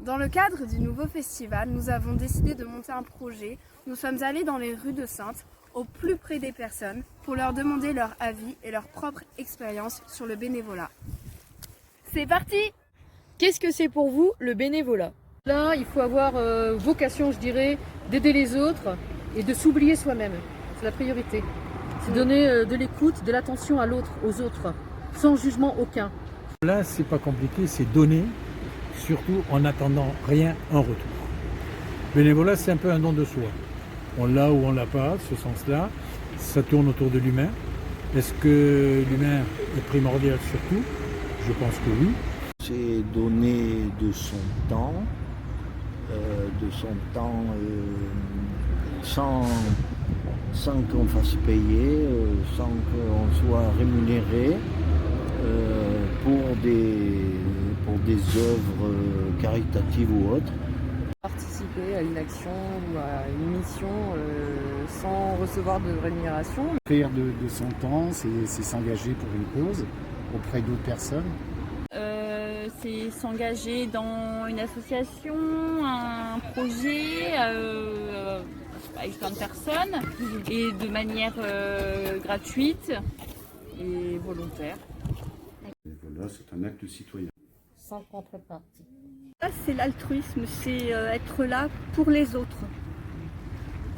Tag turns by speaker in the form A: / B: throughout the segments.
A: Dans le cadre du nouveau festival, nous avons décidé de monter un projet. Nous sommes allés dans les rues de Saintes, au plus près des personnes, pour leur demander leur avis et leur propre expérience sur le bénévolat. C'est parti!
B: Qu'est-ce que c'est pour vous le bénévolat? Là, il faut avoir vocation, je dirais, d'aider les autres et de s'oublier soi-même. C'est la priorité. C'est donner de l'écoute, de l'attention à l'autre, aux autres, sans jugement aucun.
C: Là, c'est pas compliqué, c'est donner, surtout en n'attendant rien en retour. Bénévolat, c'est un peu un don de soi. On l'a ou on l'a pas, ce sens-là. Ça tourne autour de l'humain. Est-ce que l'humain est primordial surtout? Je pense que oui.
D: C'est donner de son temps, sans qu'on fasse payer, sans qu'on soit rémunéré pour des œuvres caritatives ou autres.
B: Participer à une action ou à une mission sans recevoir de rémunération.
E: Faire de son temps, c'est s'engager pour une cause auprès d'autres personnes.
F: C'est s'engager dans une association, un projet avec plein de personnes et de manière gratuite et volontaire.
G: Voilà, c'est un acte citoyen.
B: Sans contrepartie.
H: C'est l'altruisme, c'est être là pour les autres,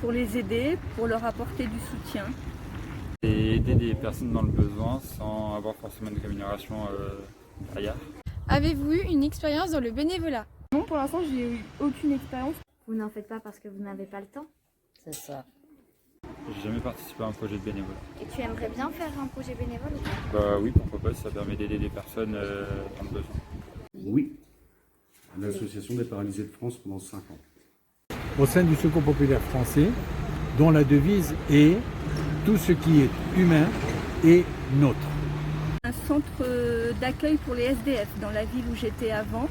H: pour les aider, pour leur apporter du soutien.
I: Et aider des personnes dans le besoin sans avoir forcément de rémunération derrière.
A: Avez-vous eu une expérience dans le bénévolat?
H: Non, pour l'instant, j'ai eu aucune expérience.
J: Vous n'en faites pas parce que vous n'avez pas le temps?
B: C'est ça.
I: J'ai jamais participé à un projet de bénévolat.
J: Et tu aimerais bien faire un projet bénévole ou pas?
I: Bah oui, pourquoi pas, ça permet d'aider des personnes dans le besoin.
G: Oui. L'Association des paralysés de France pendant 5 ans.
C: Au sein du Secours populaire français, dont la devise est « Tout ce qui est humain est nôtre ».
H: Un centre d'accueil pour les SDF dans la ville où j'étais avant.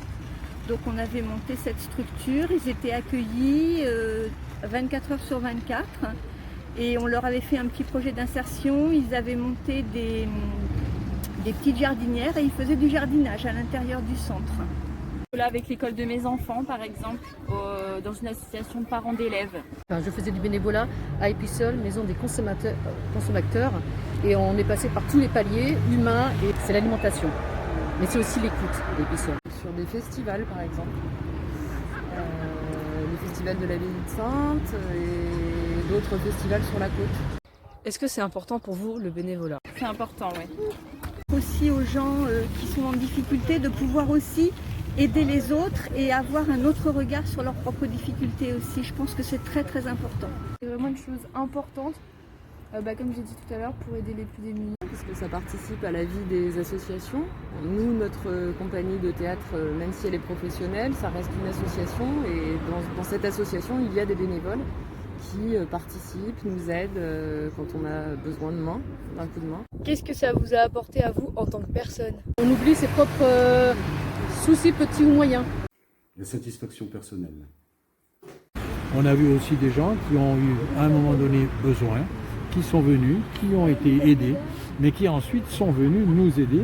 H: Donc on avait monté cette structure, ils étaient accueillis 24 heures sur 24 et on leur avait fait un petit projet d'insertion. Ils avaient monté des petites jardinières et ils faisaient du jardinage à l'intérieur du centre.
F: Là, avec l'école de mes enfants, par exemple, dans une association de parents d'élèves.
B: Enfin, je faisais du bénévolat à Épissol, maison des consommateurs, et on est passé par tous les paliers, humains, et c'est l'alimentation. Mais c'est aussi l'écoute d'Épissol. Sur des festivals, par exemple. Le festival de la ville de Saintes et d'autres festivals sur la côte. Est-ce que c'est important pour vous, le bénévolat?
F: C'est important, oui.
H: Aussi aux gens qui sont en difficulté de pouvoir aussi aider les autres et avoir un autre regard sur leurs propres difficultés aussi. Je pense que c'est très très important.
A: C'est vraiment une chose importante, comme j'ai dit tout à l'heure, pour aider les plus démunis.
B: Parce que ça participe à la vie des associations. Nous, notre compagnie de théâtre, même si elle est professionnelle, ça reste une association et dans cette association, il y a des bénévoles qui participent, nous aident quand on a besoin de main, d'un coup de main.
A: Qu'est-ce que ça vous a apporté à vous en tant que personne?
B: On oublie ses propres soucis petits ou moyens.
G: La satisfaction personnelle.
C: On a vu aussi des gens qui ont eu à un moment donné besoin, qui sont venus, qui ont été aidés, mais qui ensuite sont venus nous aider.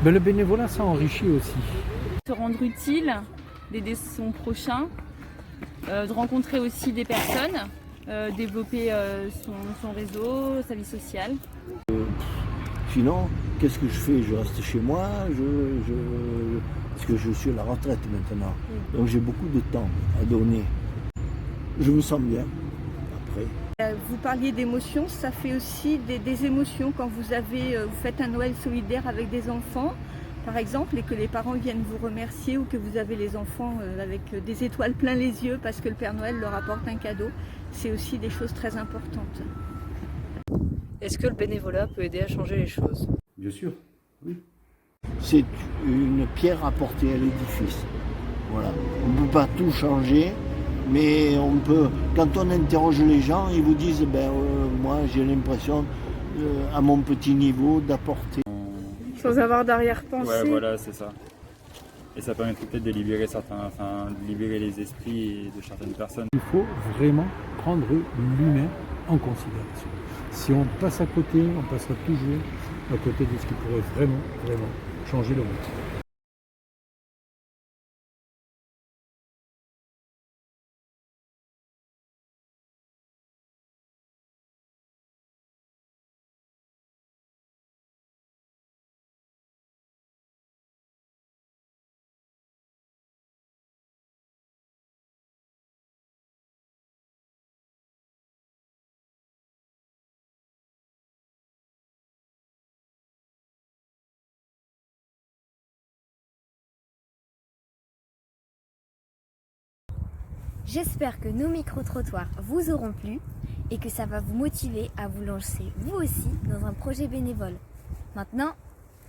C: Mais le bénévolat, ça enrichit aussi.
F: Se rendre utile, d'aider son prochain, de rencontrer aussi des personnes, développer son réseau, sa vie sociale.
D: Sinon, qu'est-ce que je fais? Je reste chez moi, parce que je suis à la retraite maintenant. Donc j'ai beaucoup de temps à donner. Je me sens bien après.
H: Vous parliez d'émotions, ça fait aussi des émotions quand vous faites un Noël solidaire avec des enfants, par exemple, et que les parents viennent vous remercier ou que vous avez les enfants avec des étoiles plein les yeux parce que le Père Noël leur apporte un cadeau. C'est aussi des choses très importantes.
B: Est-ce que le bénévolat peut aider à changer les choses?
G: Bien sûr, oui.
D: C'est une pierre apportée à l'édifice. Voilà. On ne peut pas tout changer, mais on peut. Quand on interroge les gens, ils vous disent moi j'ai l'impression, à mon petit niveau, d'apporter.
A: Sans avoir d'arrière-pensée.
I: Ouais, voilà, c'est ça. Et ça permet peut-être de libérer de libérer les esprits de certaines personnes.
C: Il faut vraiment prendre l'humain en considération. Si on passe à côté, on passera toujours à côté de ce qui pourrait vraiment changer le monde.
K: J'espère que nos micro-trottoirs vous auront plu et que ça va vous motiver à vous lancer vous aussi dans un projet bénévole. Maintenant,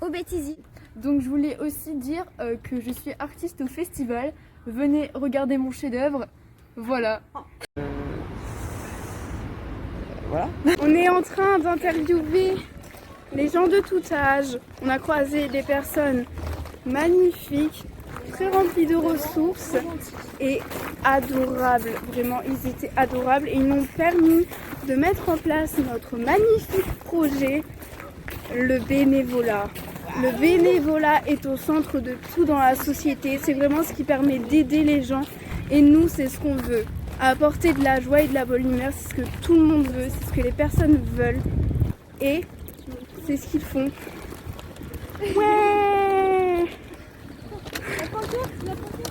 K: au bêtisier.
A: Donc je voulais aussi dire que je suis artiste au festival. Venez regarder mon chef-d'œuvre. Voilà.
B: Voilà.
A: On est en train d'interviewer les gens de tout âge. On a croisé des personnes magnifiques, très remplies de ressources et adorables. Vraiment, ils étaient adorables et ils m'ont permis de mettre en place notre magnifique projet, le bénévolat. Le bénévolat est au centre de tout dans la société. C'est vraiment ce qui permet d'aider les gens. Et nous, c'est ce qu'on veut. Apporter de la joie et de la bonne humeur, c'est ce que tout le monde veut, c'est ce que les personnes veulent. Et c'est ce qu'ils font. Ouais!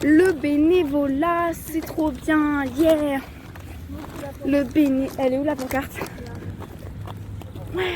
A: Le bénévolat, c'est trop bien. Yeah! Elle est où la pancarte? Ouais!